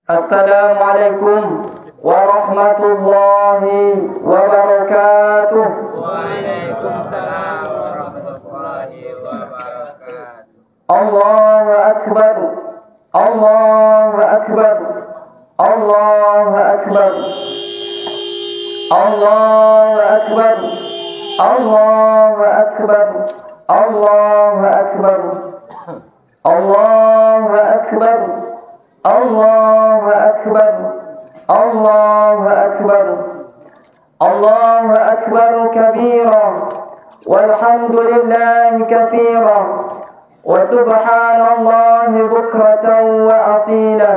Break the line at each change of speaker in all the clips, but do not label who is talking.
Assalamualaikum warahmatullahi wabarakatuh.
Waalaikumsalam warahmatullahi wabarakatuh.
Allahu akbar. Allahu akbar. Allahu akbar. Allahu akbar. Allahu akbar. Allahu akbar. Allahu akbar. Allahu akbar. Allahu akbar. Allahu akbar kabira walhamdulillahi katsira wa subhanallahi bukratan wa asila.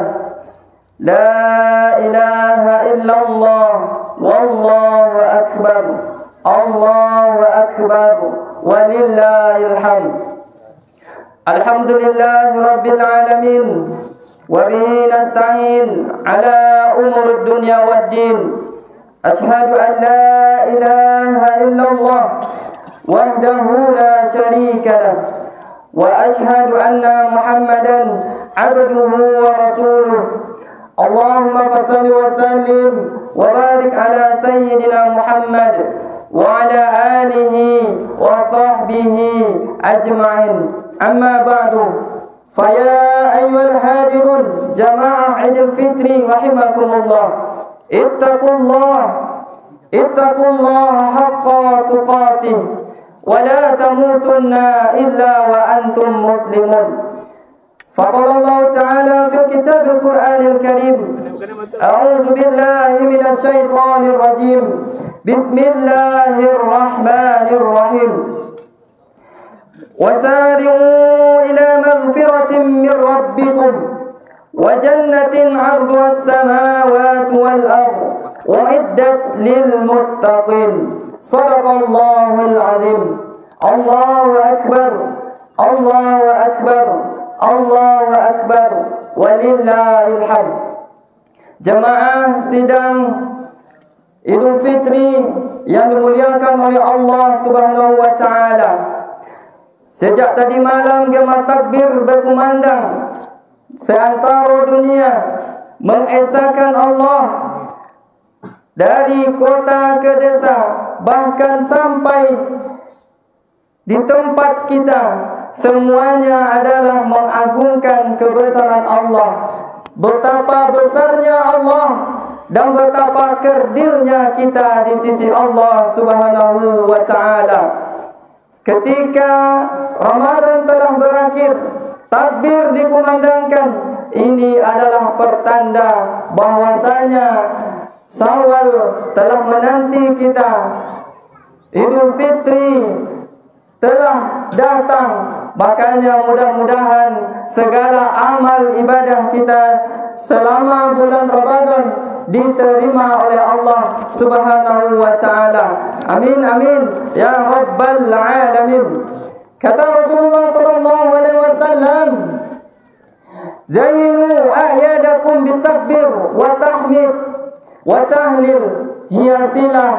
La ilaha illallah wallahu akbar. Allahu akbar walillahil hamd. Alhamdulillahi rabbil alamin. وبه نستعين على أمور الدنيا والدين. أشهد أن لا إله إلا الله وحده لا شريك له وأشهد أن محمدا عبده ورسوله. اللهم فصل وسلم وبارك على سيدنا محمد وعلى آله وصحبه أجمعين. أما بعد، فيا أيها الحاضرون جماعة عيد الفطر رحمكم الله، اتقوا الله حق تقاته ولا تموتن إلا وأنتم مسلمون. فقال الله تعالى في الكتاب القرآن الكريم: أعوذ بالله من الشيطان الرجيم، بسم الله الرحمن الرحيم. وسارعوا إلى مغفرة من ربكم وجنة عرضها السماوات والأرض وعدت للمتقين. صدق الله العظيم. الله أكبر. الله أكبر. الله أكبر ولله الحمد. Jemaah sidang Idul Fitri yang dimuliakan oleh Allah Subhanahu wa taala. Sejak tadi malam gema takbir berkumandang seantero dunia mengesahkan Allah, dari kota ke desa, bahkan sampai di tempat kita, semuanya adalah mengagungkan kebesaran Allah. Betapa besarnya Allah dan betapa kerdilnya kita di sisi Allah Subhanahu wa taala. Ketika Ramadan telah berakhir, takbir dikumandangkan. Ini adalah pertanda bahwasanya Syawal telah menanti kita. Idul Fitri telah datang. Makanya mudah-mudahan segala amal ibadah kita selama bulan Ramadan diterima oleh Allah Subhanahu wa taala. Amin amin ya rabbal alamin. Kata Rasulullah sallallahu alaihi wasallam, zayyinu ahyadakum bitakbir wa tahmid wa tahlil. Hiasilah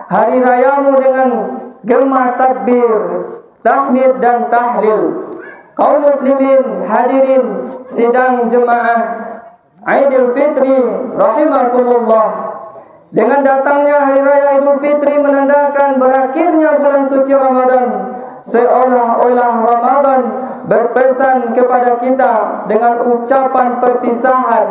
hari rayamu dengan gema takbir, tahmid dan tahlil. Kaum muslimin hadirin sidang jemaah Aidil Fitri rahimakumullah. Dengan datangnya hari raya Idul Fitri menandakan berakhirnya bulan suci Ramadan. Seolah-olah Ramadan berpesan kepada kita dengan ucapan perpisahan.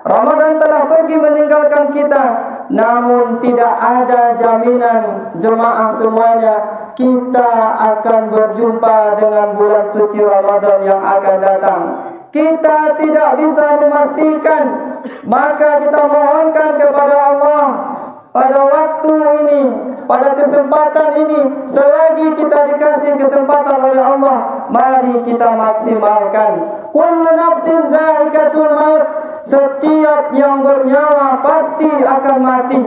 Ramadan telah pergi meninggalkan kita, namun tidak ada jaminan jemaah semuanya kita akan berjumpa dengan bulan suci Ramadan yang akan datang. Kita tidak bisa memastikan, maka kita mohonkan kepada Allah pada waktu ini, pada kesempatan ini, selagi kita dikasih kesempatan oleh Allah, mari kita maksimalkan. Kullu nafsin za'iqatul maut. Setiap yang bernyawa pasti akan mati.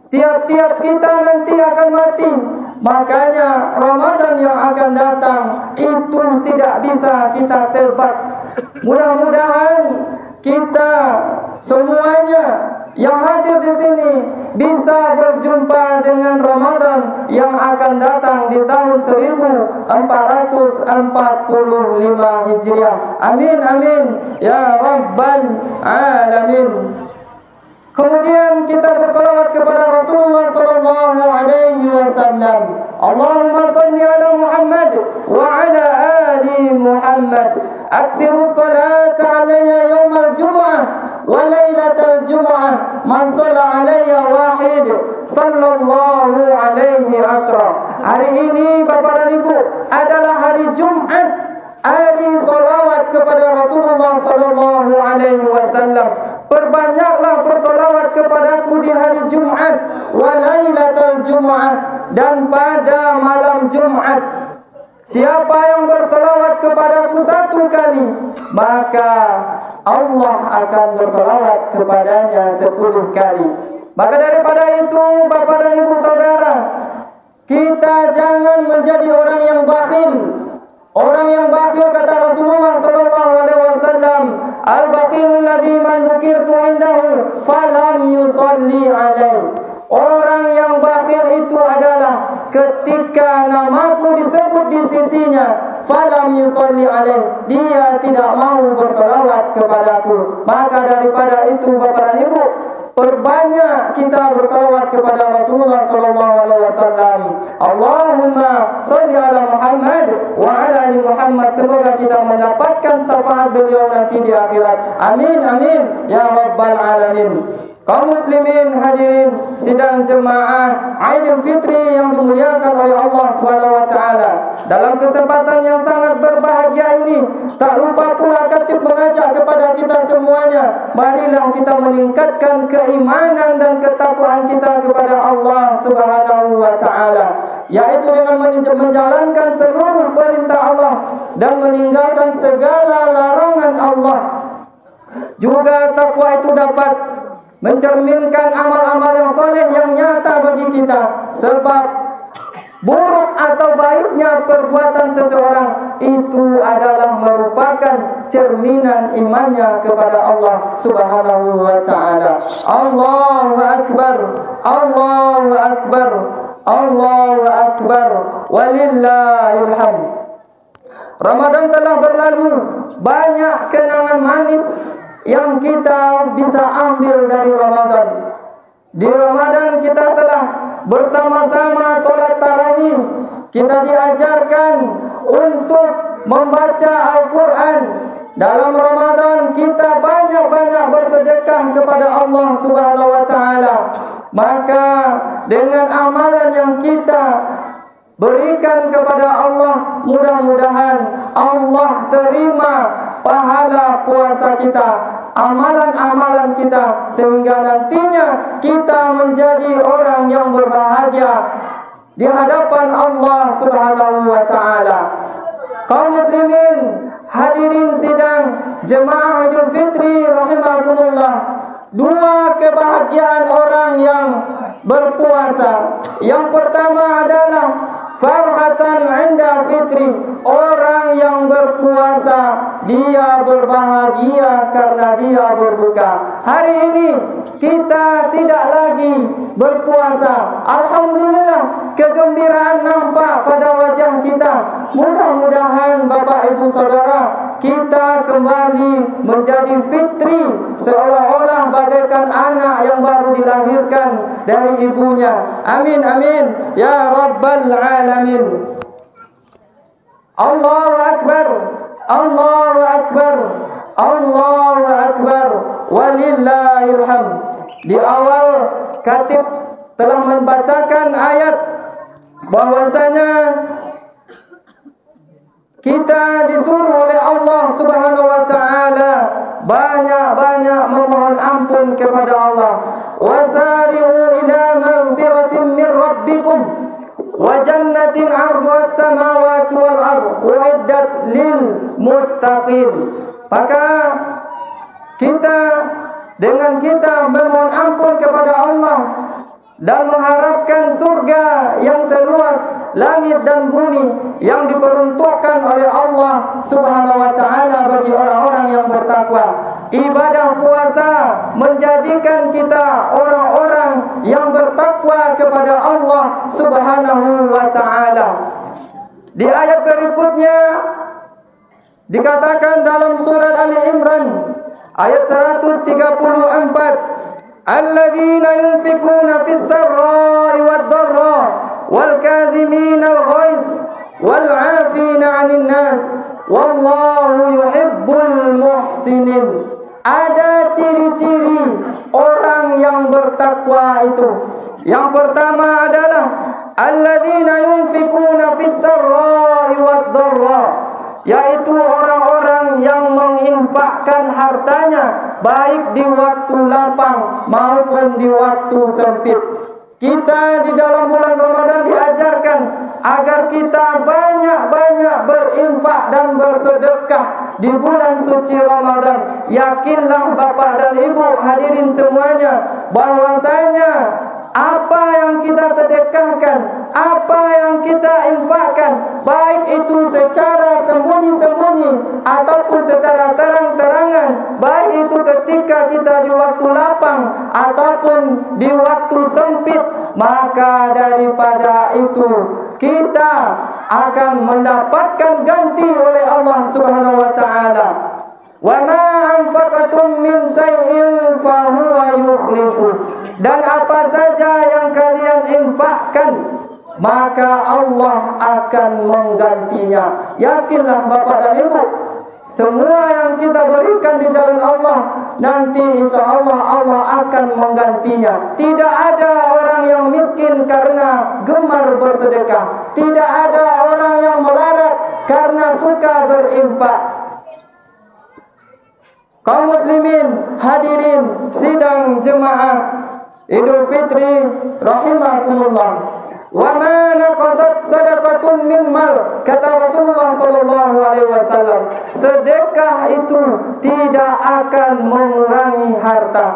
Tiap-tiap kita nanti akan mati. Makanya Ramadan yang akan datang itu tidak bisa kita tebak. Mudah-mudahan kita semuanya yang hadir di sini bisa berjumpa dengan Ramadan yang akan datang di tahun 1445 Hijriah. Amin amin ya rabbal alamin. aktsirus salata alayya yaumal jumu'ah wa lailatal jumu'ah man shalla alayya wahid sallallahu alaihi asra. Hari ini Bapak dan Ibu adalah hari Jumat, hari solawat kepada Rasulullah sallallahu alaihi wasallam. Perbanyaklah bersolawat kepadaku di hari Jumat, wa lailatal jumu'ah, dan pada malam Jumat. Siapa yang bersolawat kepadaku satu kali, maka Allah akan bersolawat kepadanya 10 kali. Maka daripada itu, Bapak dan Ibu saudara, kita jangan menjadi orang yang bakhil. Orang yang bakhil, kata Rasulullah sallallahu alaihi wasallam, al-bakhilul ladzi man dzukirtu indahu falam yusalli alaihi. Orang yang bakhil itu adalah ketika namaku disebut di sisinya, falam yusalli alaih, dia tidak mau bersolawat kepadaku. Maka daripada itu Bapak dan Ibu, perbanyak kita bersolawat kepada Rasulullah sallallahu alaihi wasallam. Allahumma shalli ala Muhammad wa ala ali Muhammad. Semoga kita mendapatkan syafaat beliau nanti di akhirat. Amin amin ya rabbal alamin. Kaum muslimin hadirin sidang jemaah Aidil Fitri yang dimuliakan oleh Allah Subhanahu wa taala. Dalam kesempatan yang sangat berbahagia ini, tak lupa pula Khatib mengajak kepada kita semuanya, marilah kita meningkatkan keimanan dan ketakwaan kita kepada Allah Subhanahu wa taala, yaitu dengan menjalankan seluruh perintah Allah dan meninggalkan segala larangan Allah. Juga takwa itu dapat mencerminkan amal-amal yang soleh yang nyata bagi kita. Sebab buruk atau baiknya perbuatan seseorang itu adalah merupakan cerminan imannya kepada Allah Subhanahu wa ta'ala. Allahu Akbar, Allahu Akbar, Allahu Akbar, walillahil hamd. Ramadan telah berlalu, banyak kenangan manis yang kita bisa ambil dari Ramadan. Di Ramadan kita telah bersama-sama solat tarawih. Kita diajarkan untuk membaca Al-Quran. Dalam Ramadan kita banyak-banyak bersedekah kepada Allah Subhanahu wa ta'ala. Maka dengan amalan yang kita berikan kepada Allah, mudah-mudahan Allah terima pahala puasa kita, amalan-amalan kita, sehingga nantinya kita menjadi orang yang berbahagia di hadapan Allah Subhanahu wa ta'ala. Kaum muslimin hadirin sidang jemaah Idul Fitri rahimakumullah, dua kebahagiaan orang yang berpuasa. Yang pertama adalah farhatan 'inda fitri. Orang yang berpuasa dia berbahagia karena dia berbuka. Hari ini kita tidak lagi berpuasa. Alhamdulillah, kegembiraan nampak pada wajah kita. Mudah-mudahan Bapak Ibu Saudara, kita kembali menjadi fitri, seolah-olah bagaikan anak yang baru dilahirkan dari ibunya. Amin amin ya rabbal alamin. Allahu Akbar, Allahu Akbar, Allahu Akbar, walillahil hamd. Di awal Khatib telah membacakan ayat bahwasanya kita disuruh oleh Allah Subhanahu wa ta'ala banyak-banyak memohon ampun kepada Allah. Wasari'u ila maghfiratin min rabbikum wa jannatin 'arduhas samawati wal ardh uiddat lil muttaqin. Maka dengan kita memohon ampun kepada Allah dan mengharapkan surga yang seluas langit dan bumi yang diperuntukkan oleh Allah Subhanahu wa ta'ala bagi orang-orang yang bertakwa. Ibadah puasa menjadikan kita orang-orang yang bertakwa kepada Allah Subhanahu wa ta'ala. Di ayat berikutnya dikatakan dalam surat Ali Imran ayat 134, alladzina yunfikuna fis sarra'i wad dharra wal kazimina al ghaiz wal 'afina 'anil nas wallahu yuhibbul muhsinin. Ada ciri-ciri orang yang bertakwa itu. Yang pertama adalah alladzina yunfikuna fis sarra'i wad dharra, yaitu orang-orang yang menginfakkan hartanya baik di waktu lapang maupun di waktu sempit. Kita di dalam bulan Ramadan diajarkan agar kita banyak-banyak berinfak dan bersedekah di bulan suci Ramadan. Yakinlah Bapak dan Ibu hadirin semuanya bahwasanya apa yang kita sedekahkan, apa yang kita infakkan, baik itu secara sembunyi-sembunyi ataupun secara terang-terangan, baik itu ketika kita di waktu lapang ataupun di waktu sempit, maka daripada itu kita akan mendapatkan ganti oleh Allah Subhanahu wa taala. Wa ma anfaqatum min syai'in fa huwa yukhlifu. Dan apa saja yang kalian infakkan, maka Allah akan menggantinya. Yakinlah Bapak dan Ibu, semua yang kita berikan di jalan Allah, nanti insya Allah Allah akan menggantinya. Tidak ada orang yang miskin karena gemar bersedekah. Tidak ada orang yang melarat karena suka berinfak. Kaum muslimin hadirin sidang jemaah Idul Fitri rahimakumullah. Wa ma naqasat sadaqatun min mal, kata Rasulullah sallallahu alaihi wasallam, sedekah itu tidak akan mengurangi harta.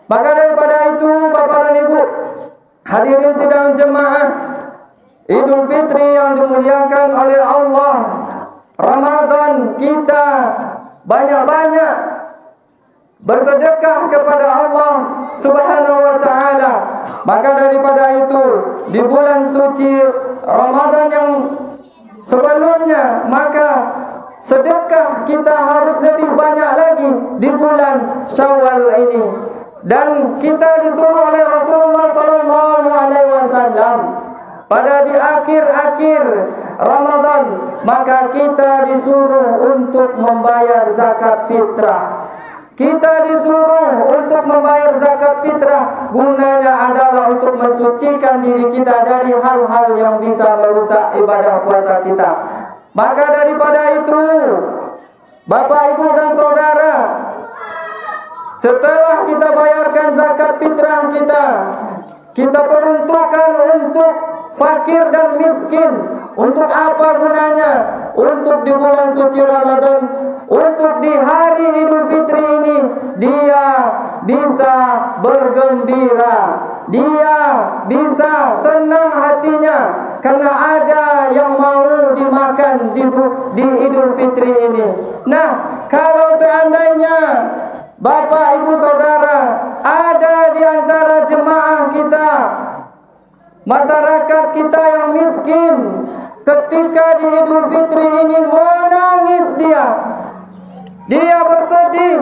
Maka daripada itu Bapak dan Ibu hadirin sidang jemaah Idul Fitri yang dimuliakan oleh Allah, Ramadan kita banyak-banyak bersedekah kepada Allah Subhanahu wa taala. Maka daripada itu di bulan suci Ramadan yang sebelumnya, maka sedekah kita harus lebih banyak lagi di bulan Syawal ini. Dan kita disuruh oleh Rasulullah sallallahu alaihi wasallam pada di akhir-akhir Ramadan, maka kita disuruh untuk membayar zakat fitrah. Kita disuruh untuk membayar zakat fitrah. Gunanya adalah untuk mensucikan diri kita dari hal-hal yang bisa merusak ibadah puasa kita. Maka daripada itu Bapak, Ibu dan Saudara, setelah kita bayarkan zakat fitrah kita peruntukkan untuk fakir dan miskin. Untuk apa gunanya? Untuk di bulan suci Ramadan, untuk di hari Idul Fitri ini dia bisa bergembira, dia bisa senang hatinya karena ada yang mau dimakan di Idul Fitri ini. Nah, kalau seandainya Bapak, Ibu, Saudara, ada di antara jemaah kita, masyarakat kita yang miskin, ketika di Idul Fitri ini menangis dia bersedih,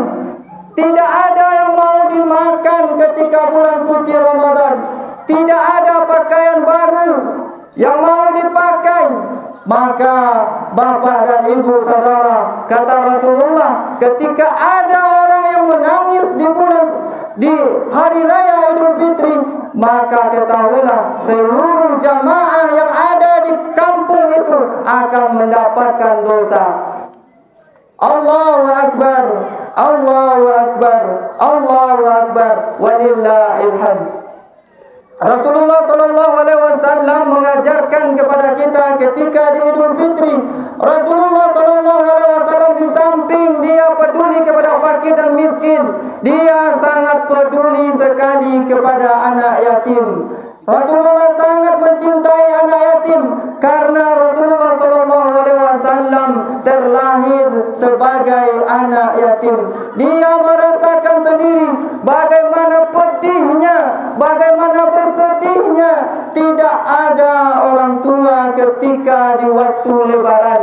tidak ada yang mau dimakan ketika bulan suci Ramadan, tidak ada pakaian baru yang mau dipakai. Maka Bapak dan Ibu Saudara, kata Rasulullah, ketika ada orang yang menangis di hari raya Idul Fitri, maka ketahuilah seluruh jamaah yang ada di kampung itu akan mendapatkan dosa. Allahu Akbar, Allahu Akbar, Allahu Akbar, walillahil hamd. Rasulullah sallallahu alaihi wasallam mengajarkan kepada kita ketika di Idul Fitri, Rasulullah sallallahu alaihi wasallam di samping dia peduli kepada fakir dan miskin, dia sangat peduli sekali kepada anak yatim. Rasulullah sangat mencintai anak yatim karena Rasulullah sallallahu alaihi wasallam terlahir sebagai anak yatim. Dia merasakan sendiri bagaimana pedihnya, bagaimana bersedihnya tidak ada orang tua ketika di waktu Lebaran.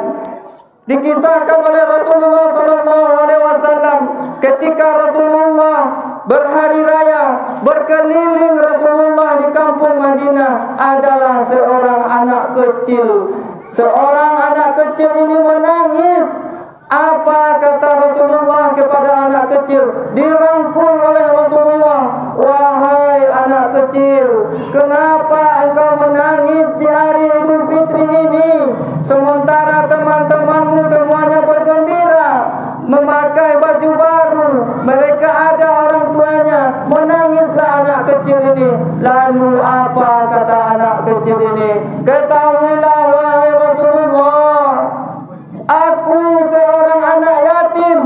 Dikisahkan oleh Rasulullah sallallahu alaihi wasallam ketika Rasulullah berhari raya, berkeliling Rasulullah di kampung Madinah adalah seorang anak kecil. Seorang anak kecil ini menangis. Apa kata Rasulullah kepada anak kecil? Dirangkul oleh Rasulullah. Wahai anak kecil, kenapa engkau menangis di hari Idul Fitri ini? Sementara teman-temanmu semuanya bergembira, memakai baju baru, mereka ada orang tuanya. Menangislah anak kecil ini. Lalu apa kata anak kecil ini? Ketahuilah wahai Rasulullah, aku seorang anak yatim.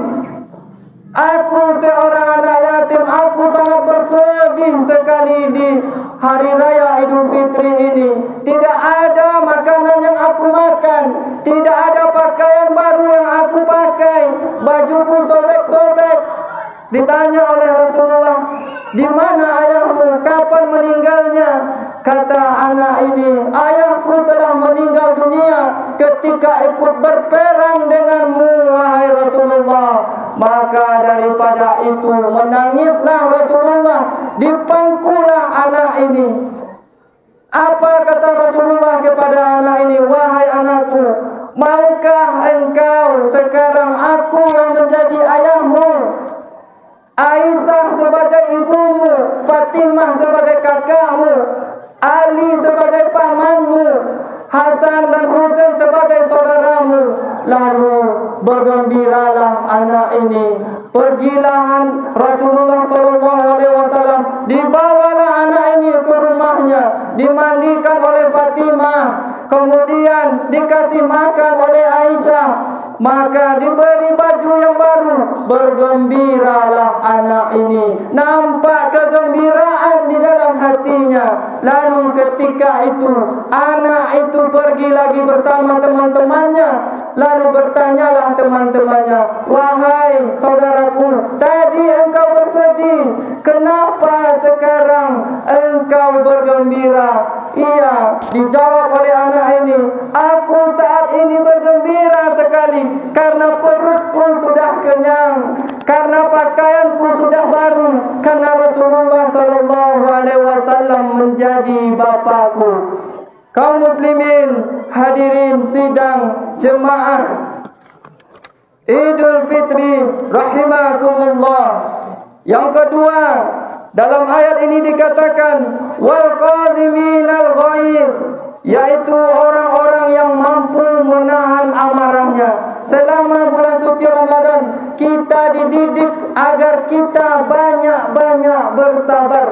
Aku seorang anak yatim. Aku sangat bersedih sekali di hari raya Idul Fitri ini. Tidak ada makanan yang aku makan, tidak ada pakaian baru yang aku pakai, bajuku sobek-sobek. Ditanya oleh Rasulullah, di mana ayahmu? Kapan meninggalnya? Kata anak ini, ayahku telah meninggal dunia ketika ikut berperang denganmu, wahai Rasulullah. Maka daripada itu menangislah Rasulullah, dipangkulah anak ini. Apa kata Rasulullah kepada anak ini? Wahai anakku, maukah engkau sekarang aku yang menjadi ayahmu? Aisyah sebagai ibumu, Fatimah sebagai kakakmu, Ali sebagai pamanmu, Hasan dan Husain sebagai saudaramu. Lalu bergembiralah anak ini. Pergilah Rasulullah SAW, dibawalah anak ini ke rumahnya, dimandikan oleh Fatimah, kemudian dikasih makan oleh Aisyah, maka diberi baju yang baru. Bergembiralah anak ini, nampak kegembiraan di dalam hatinya. Lalu ketika itu anak itu pergi lagi bersama teman-temannya. Lalu bertanyalah teman-temannya, wahai saudaraku, tadi engkau bersedih, kenapa sekarang engkau bergembira? Iya, dijawab oleh anak ini, aku saat ini bergembira sekali karena perutku sudah kenyang, karena pakaianku sudah baru, karena Rasulullah SAW menjadi bapakku. Kaum muslimin, hadirin sidang jemaah Idul Fitri rahimakumullah. Yang kedua, dalam ayat ini dikatakan wal qaziminal ghaiz, yaitu orang-orang yang mampu menahan amarahnya. Selama bulan suci Ramadan, kita dididik agar kita banyak-banyak bersabar.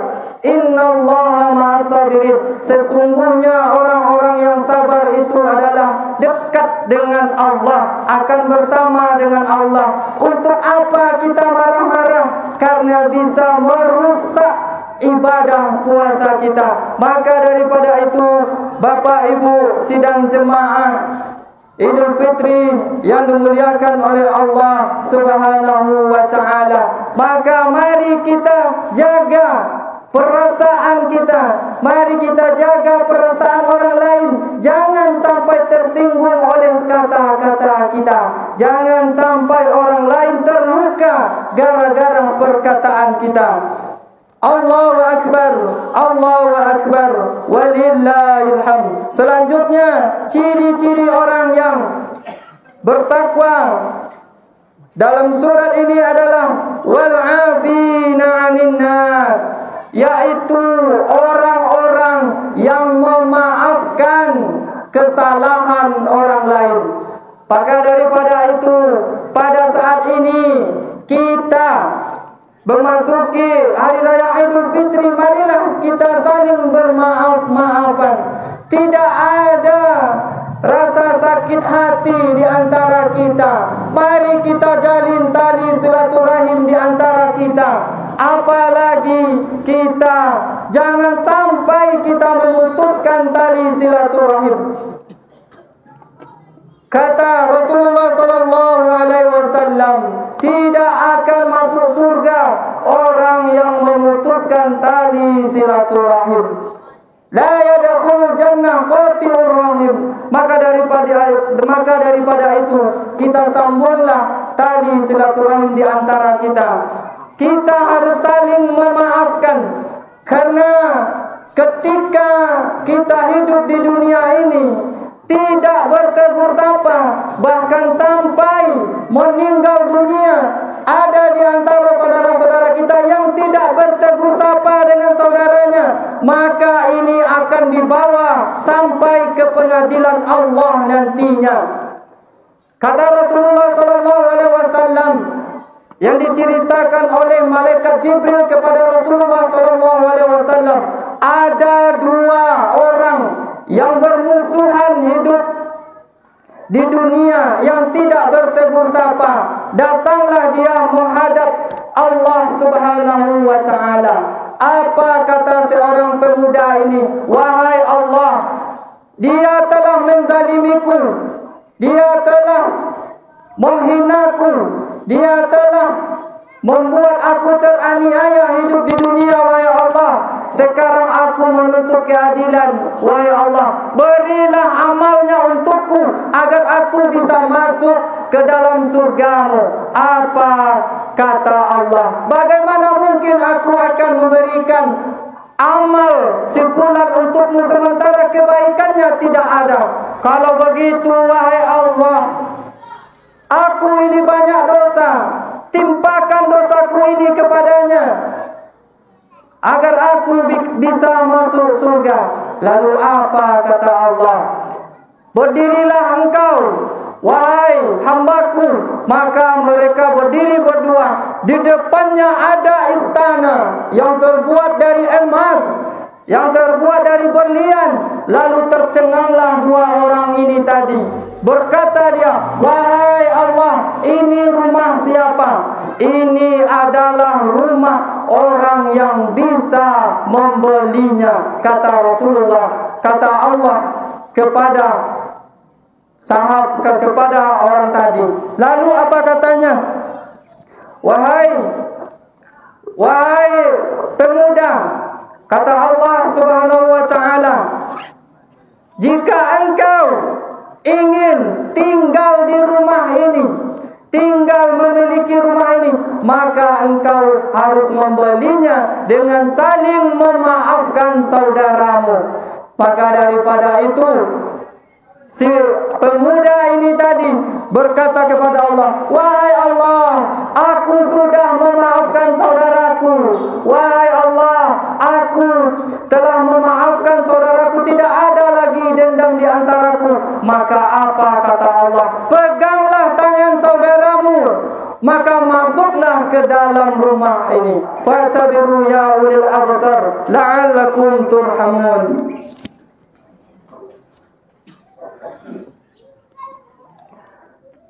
Innallaha ma'as-sabirin. Sesungguhnya orang-orang yang sabar itu adalah dekat dengan Allah, akan bersama dengan Allah. Untuk apa kita marah-marah? Karena bisa merusak ibadah puasa kita. Maka daripada itu, Bapak Ibu sidang jemaah Idul Fitri yang dimuliakan oleh Allah Subhanahu wa ta'ala, maka mari kita jaga perasaan kita, mari kita jaga perasaan orang lain. Jangan sampai tersinggung oleh kata-kata kita, jangan sampai orang lain terluka gara-gara perkataan kita. Allahu Akbar, Allahu Akbar, walillahil hamd. Selanjutnya, ciri-ciri orang yang bertakwa dalam surat ini adalah wal 'afina 'anil nas, yaitu orang-orang yang memaafkan kesalahan orang lain. Maka daripada itu, pada saat ini kita memasuki hari raya Idul Fitri, marilah kita saling bermaaf-maafan. Tidak ada rasa sakit hati di antara kita. Mari kita jalin tali silaturahim di antara kita. Apalagi kita jangan sampai kita memutuskan tali silaturahim. Kata Rasulullah SAW, tidak akan masuk surga orang yang memutuskan tali silaturahim. La yadkhulul jannah qati'ur rahim. Maka daripada itu kita sambunglah tali silaturahim di antara kita. Kita harus saling memaafkan, karena ketika kita hidup di dunia ini, tidak bertegur sapa, bahkan sampai meninggal dunia. Ada di antara saudara-saudara kita yang tidak bertegur sapa dengan saudaranya, maka ini akan dibawa sampai ke pengadilan Allah nantinya. Kata Rasulullah SAW yang diceritakan oleh malaikat Jibril kepada Rasulullah SAW, ada dua orang yang bermusuhan hidup di dunia yang tidak bertegur sapa. Datanglah dia menghadap Allah Subhanahu wa ta'ala. Apa kata seorang pemuda ini? Wahai Allah, dia telah menzalimiku, dia telah menghinaku, dia telah membuat aku teraniaya hidup di dunia, wahai Allah. Sekarang aku menuntut keadilan, wahai Allah. Berilah amalnya untukku agar aku bisa masuk ke dalam surgamu. Apa kata Allah? Bagaimana mungkin aku akan memberikan amal si fulan untukmu sementara kebaikannya tidak ada? Kalau begitu, wahai Allah, aku ini banyak dosa, timpakan dosaku ini kepadanya agar aku bisa masuk surga. Lalu apa kata Allah? Berdirilah engkau, wahai hambaku. Maka mereka berdiri berdua. Di depannya ada istana yang terbuat dari emas, yang terbuat dari berlian. Lalu tercenganglah dua orang ini tadi. Berkata dia, wahai Allah, ini rumah siapa? Ini adalah rumah orang yang bisa membelinya. Kata Rasulullah, kata Allah kepada kepada orang tadi. Lalu apa katanya? Wahai pemuda, kata Allah Subhanahu wa ta'ala, jika engkau ingin tinggal di rumah ini, tinggal memiliki rumah ini, maka engkau harus membelinya dengan saling memaafkan saudaramu. Maka daripada itu, si pemuda ini tadi berkata kepada Allah, wahai Allah, aku sudah memaafkan saudaraku. Wahai Allah, aku telah memaafkan saudaraku, tidak ada lagi dendam di antaraku. Maka apa kata Allah? Peganglah tangan saudaramu, maka masuklah ke dalam rumah ini. Fatabiru ya ulil absar la'allakum turhamun.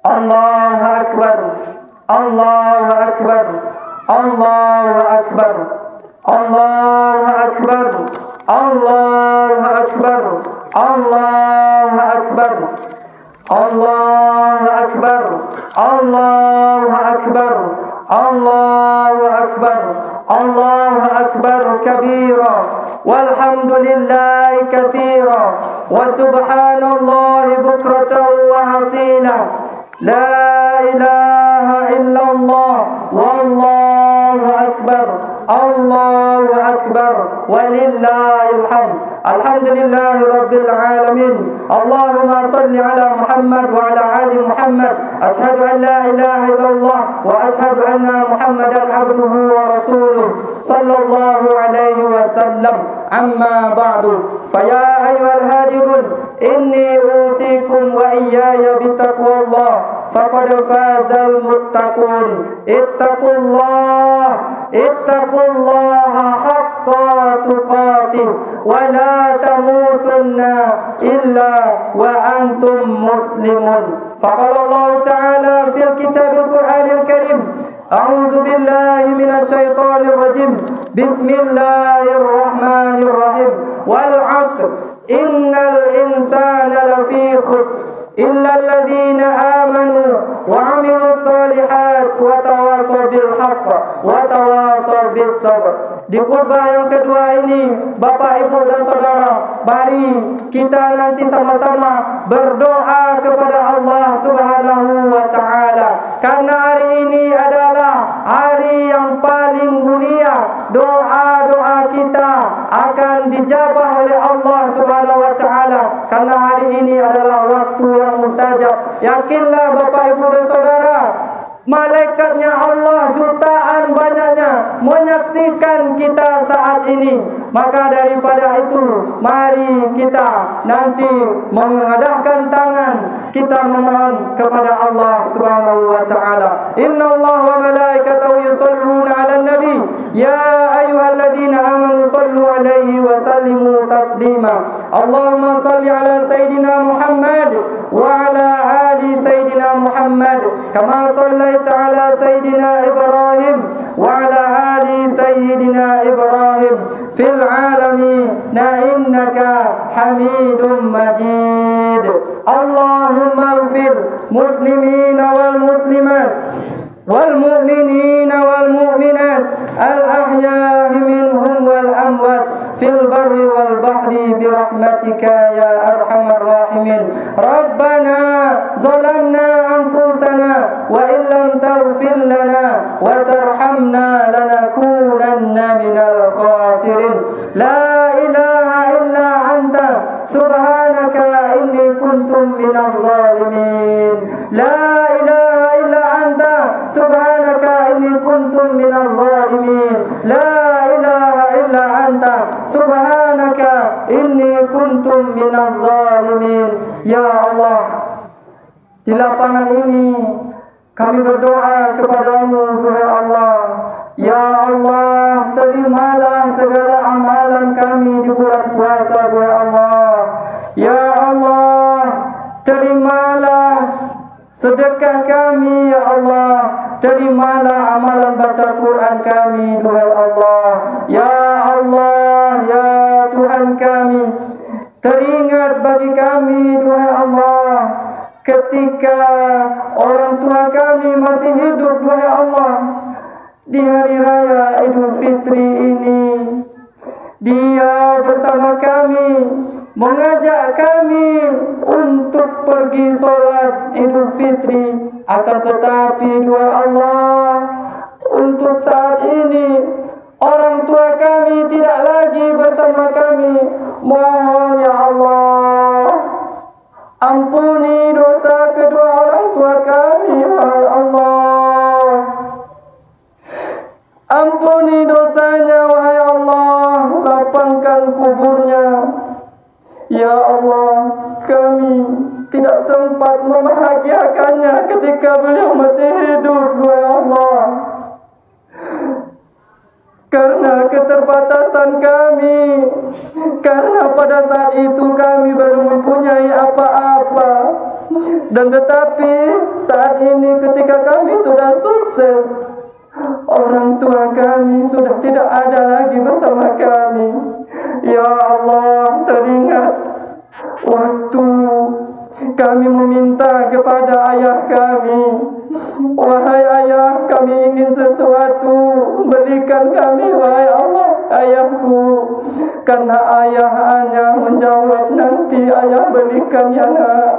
Allahu Akbar, Allahu Akbar, Allahu Akbar, Allahu Akbar, Allahu Akbar, Allahu Akbar, Allahu Akbar, Allahu Akbar, Allahu Akbar, Allahu Akbar kabira, walhamdulillahi katsira, wa subhanallahi bukratan wa hasila. La ilaha illallah, wallahu akbar, Allahu akbar, walillahil hamd. Alhamdulillahi rabbil alamin. Allahumma salli ala Muhammad wa ala ali Muhammad. Ashhadu an la ilaha illallah wa ashhadu anna Muhammadan abduhu wa rasuluh sallallahu alaihi wasallam. Amma ba'du. Faya ayyuhal hadirun, inni usikum wa iyaya bitaqwallah. Faqad fazal muttaqun. Ittaqullaha haqqa tuqatih wa la tamutunna illa wa antum muslimun. Faqala Allah Ta'ala fil kitabil Qur'anil Karim, a'udzu billahi minasy syaithanir rajim. Bismillahirrahmanirrahim. Wal 'asr innal insana lafi khusr illa alladhina amanu wa 'amilus solihat wa tawasaw bil haqq wa tawasaw bis sabr. Di khutbah yang kedua ini, Bapak, Ibu dan Saudara, mari kita nanti sama-sama berdoa kepada Allah Subhanahu wa ta'ala. karena hari ini adalah hari yang paling mulia. Doa-doa kita akan dijabah oleh Allah Subhanahu wa taala, karena hari ini adalah waktu yang mustajab. Yakinlah Bapak Ibu dan Saudara, malaikatnya Allah jutaan banyaknya menyaksikan kita saat ini. Maka daripada itu, mari kita nanti mengadahkan tangan, kita memohon kepada Allah Subhanahu wa taala. Innallaha wa malaikatahu yusholluna 'alan nabi, ya ayyuhalladzina amanu shallu 'alaihi wa sallimu taslima. Allahumma shalli 'ala sayidina Muhammad wa 'ala ali sayidina Muhammad kama shallaita 'ala sayidina Ibrahim wa 'ala ali sayidina Ibrahim fil العالمين إنك حميد مجيد. اللهم اغفر مسلمين والمسلمات والمؤمنين والمؤمنات الأحياء منهم والأموات في البر والبحر برحمتك يا أرحم الراحمين. ربنا ظلمنا أنفسنا وإن لم تغفر لنا وترحمنا لنكونن من الخاسرين. لا إله إلا أنت سبحانك إني كنت من الظالمين. لا إله إلا أنت سبحانك إني كنت من الظالمين. لا إله إلا أنت سبحانك إني كنت من الظالمين. Ya Allah, di lapangan ini kami berdoa kepadamu, wahai Allah. Ya Allah, terimalah segala amalan kami di bulan puasa, wahai Allah. Ya Allah, terimalah sedekah kami, ya Allah. Terimalah amalan baca Quran kami, duhai Allah. Ya Allah, ya Tuhan kami, teringat bagi kami, duhai Allah, ketika orang tua kami masih hidup, duhai Allah, di hari raya Idul Fitri ini. Dia bersama kami, mengajak kami untuk pergi sholat Idul Fitri. Akan tetapi, dua Allah, untuk saat ini orang tua kami tidak lagi bersama kami. Mohon ya Allah, ampuni dosa kedua orang tua kami, ya Allah. Ampuni dosanya, wahai Allah. Lapangkan kuburnya, ya Allah. Kami tidak sempat membahagiakannya ketika beliau masih hidup, wahai Allah. Karena keterbatasan kami, karena pada saat itu kami belum mempunyai apa-apa. Dan tetapi saat ini ketika kami sudah sukses, orang tua kami sudah tidak ada lagi bersama kami. Ya Allah, teringat waktu kami meminta kepada ayah kami, wahai ayah, kami ingin sesuatu, berikan kami, wahai Allah, ayahku. Karena ayah hanya menjawab, nanti ayah berikan ya nak.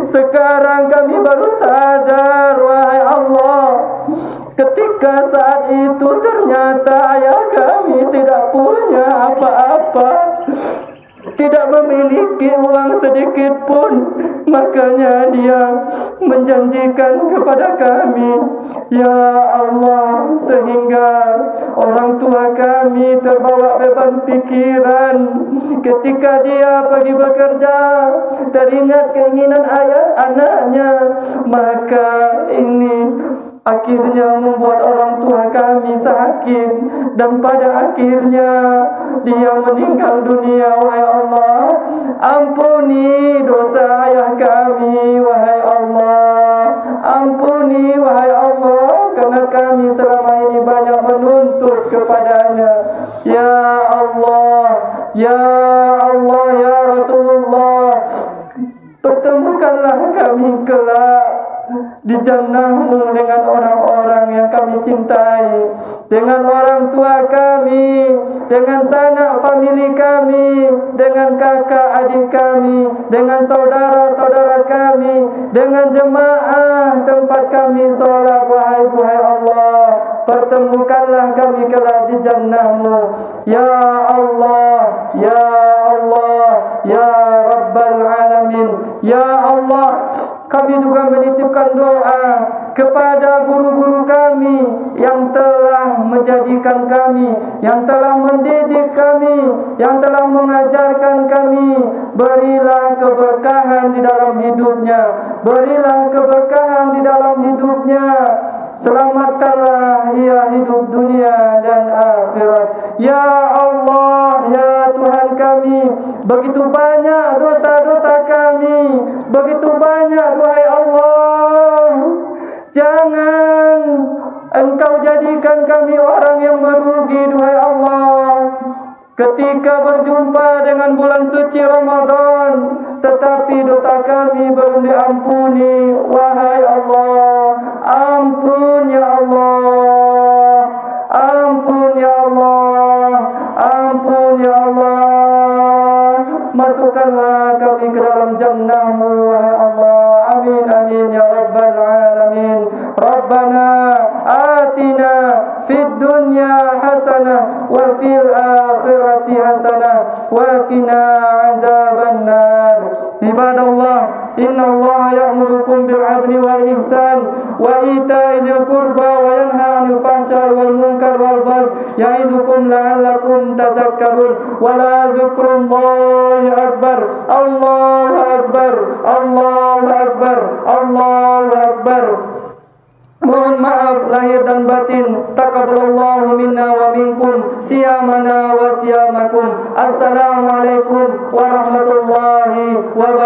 Sekarang kami baru sadar, wahai Allah, ketika saat itu ternyata ayah kami tidak punya apa-apa, tidak memiliki uang sedikit pun. Makanya dia menjanjikan kepada kami, ya Allah, sehingga orang tua kami terbawa beban pikiran. Ketika dia pergi bekerja, teringat keinginan ayah anaknya, maka ini akhirnya membuat orang tua kami sakit. Dan pada akhirnya dia meninggal dunia, wahai Allah. Ampuni dosa ayah kami, wahai Allah. Ampuni, wahai Allah, karena kami selama ini banyak menuntut kepadanya. Ya Allah, ya Allah, ya Rasulullah, pertemukanlah kami kelak di jannah-Mu dengan orang-orang yang kami cintai, dengan orang tua kami, dengan sanak famili kami, dengan kakak adik kami, dengan saudara-saudara kami, dengan jemaah tempat kami solat. Wahai Allah, pertemukanlah kami kelak di jannah-Mu. Ya Allah, ya Allah, ya Rabbal Alamin. Ya Allah, kami juga menitipkan doa kepada guru-guru kami yang telah menjadikan kami, yang telah mendidik kami, yang telah mengajarkan kami. Berilah keberkahan di dalam hidupnya, berilah keberkahan di dalam hidupnya. Selamatkanlah ia hidup dunia dan akhirat. Ya Allah, ya Tuhan kami, begitu banyak dosa-dosa kami, begitu banyak, duhai Allah. Jangan Engkau jadikan kami orang yang merugi, duhai Allah, ketika berjumpa dengan bulan suci Ramadan, tetapi dosa kami belum diampuni. Wahai Allah, ampun ya Allah, ampun ya Allah, ampun ya Allah. Masukkanlah kami ke dalam jannah-Mu, wahai Allah. Amin, amin ya Rabbal Alamin. Rabbana atina fid dunya hasanah wa fil akhirati hasanah wa qina azaban nar. Ibadallah, inna Allah ya'murukum bil 'adli wal ihsan wa ita'i dzil qurba wa yanha 'anil fahsya'i wal munkar wal baghi ya'idukum la'allakum tadhakkarun. Wa la dzikrullahi akbar. Allahu akbar, Allahu akbar, Allahu akbar. Mohon maaf lahir dan batin. Taqabbalallahu minna wa minkum siyamana wa siyamakum. Assalamualaikum warahmatullahi wabarakatuh.